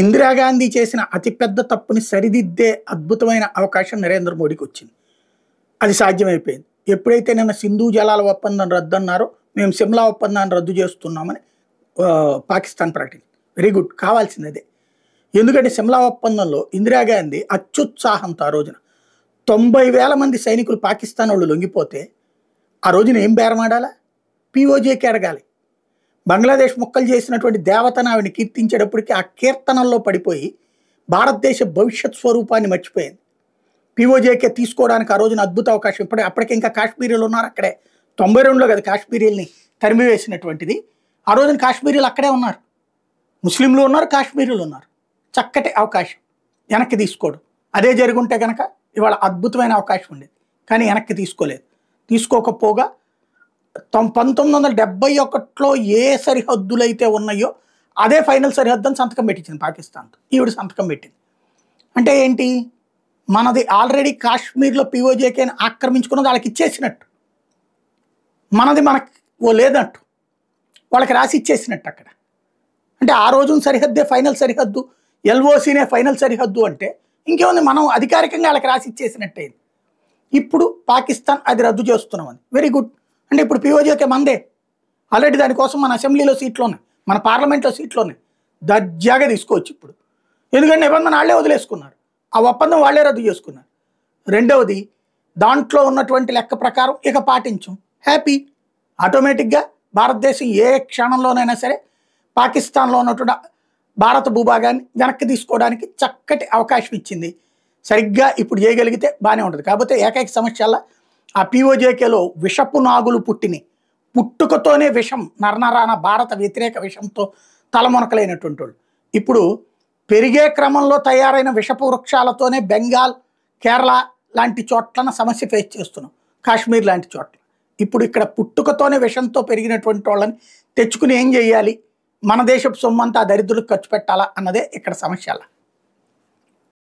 ఇందిరాగాంధీ చేసిన అతిపెద్ద తప్పుని సరిదిద్దే అద్భుతమైన అవకాశం నరేంద్ర మోడీకి వచ్చింది. అది సాధ్యమైపోయింది. ఎప్పుడైతే నిన్న సింధు జలాల ఒప్పందం రద్దు అన్నారో మేము సిమ్లా ఒప్పందాన్ని రద్దు చేస్తున్నామని పాకిస్తాన్ ప్రకటించింది. వెరీ గుడ్, కావాల్సింది అదే. ఎందుకంటే సిమ్లా ఒప్పందంలో ఇందిరాగాంధీ అత్యుత్సాహంతో ఆ రోజున 90,000 మంది సైనికులు పాకిస్తాన్ వాళ్ళు లొంగిపోతే ఆ రోజున ఏం బేరమాడాలా? పీఓజేకి అడగాలి. బంగ్లాదేశ్ ముక్కలు చేసినటువంటి దేవతను ఆవిడని కీర్తించేటప్పటికి ఆ కీర్తనల్లో పడిపోయి భారతదేశ భవిష్యత్ స్వరూపాన్ని మర్చిపోయింది. పీఓజేకే తీసుకోవడానికి ఆ రోజున అద్భుత అవకాశం. అప్పటికి ఇంకా కాశ్మీరీలు ఉన్నారు అక్కడే. 92లో కదా కాశ్మీరీల్ని తరిమివేసినటువంటిది. ఆ రోజున కాశ్మీరీలు అక్కడే ఉన్నారు, ముస్లింలు ఉన్నారు, కాశ్మీరీలు ఉన్నారు. చక్కటి అవకాశం వెనక్కి తీసుకోవడం. అదే జరుగుంటే కనుక ఇవాళ అద్భుతమైన అవకాశం ఉండేది. కానీ వెనక్కి తీసుకోలేదు. తీసుకోకపోగా 1971లో ఏ సరిహద్దులైతే ఉన్నాయో అదే ఫైనల్ సరిహద్దు అని సంతకం పెట్టించింది పాకిస్తాన్తో. ఈవిడ సంతకం పెట్టింది. అంటే ఏంటి? మనది ఆల్రెడీ కాశ్మీర్లో పీఓజేకేని ఆక్రమించుకున్నది వాళ్ళకి ఇచ్చేసినట్టు, మనది మనకు లేదట్టు, వాళ్ళకి రాసి ఇచ్చేసినట్టు అక్కడ. అంటే ఆ రోజున సరిహద్దే ఫైనల్ సరిహద్దు, ఎల్ఓసీనే ఫైనల్ సరిహద్దు అంటే ఇంకేముంది, మనం అధికారికంగా వాళ్ళకి రాసి ఇచ్చేసినట్టే. ఇప్పుడు పాకిస్తాన్ అది రద్దు చేస్తున్నామని. Very good. అంటే ఇప్పుడు పీఓజేకే మందే. ఆల్రెడీ దానికోసం మన అసెంబ్లీలో సీట్లు ఉన్నాయి, మన పార్లమెంట్లో సీట్లు ఉన్నాయి. దర్జాగా తీసుకోవచ్చు ఇప్పుడు. ఎందుకంటే నిబంధన వాళ్ళే వదిలేసుకున్నారు, ఆ ఒప్పందం వాళ్ళే రద్దు చేసుకున్నారు. రెండవది, దాంట్లో ఉన్నటువంటి లెక్క ప్రకారం ఇక పాటించం, హ్యాపీ. ఆటోమేటిక్గా భారతదేశం ఏ క్షణంలోనైనా సరే పాకిస్తాన్లో ఉన్నటువంటి భారత భూభాగాన్ని వెనక్కి తీసుకోవడానికి చక్కటి అవకాశం ఇచ్చింది. సరిగ్గా ఇప్పుడు చేయగలిగితే బాగానే ఉంటుంది. కాకపోతే ఏకైక సమస్యల్లో ఆ పీఓజేకేలో విషపు నాగులు పుట్టుకతోనే విషం, నరనరాన భారత వ్యతిరేక విషంతో తలమునకలైనటువంటి వాళ్ళు ఇప్పుడు పెరిగే క్రమంలో తయారైన విషపు వృక్షాలతోనే బెంగాల్, కేరళ లాంటి చోట్లన సమస్య ఫేస్ చేస్తున్నాం, కాశ్మీర్ లాంటి చోట్ల. ఇప్పుడు ఇక్కడ పుట్టుకతోనే విషంతో పెరిగినటువంటి వాళ్ళని తెచ్చుకుని ఏం చేయాలి? మన దేశపు సొమ్మంతా దరిద్రులకు ఖర్చు పెట్టాలా అన్నదే ఇక్కడ సమస్య.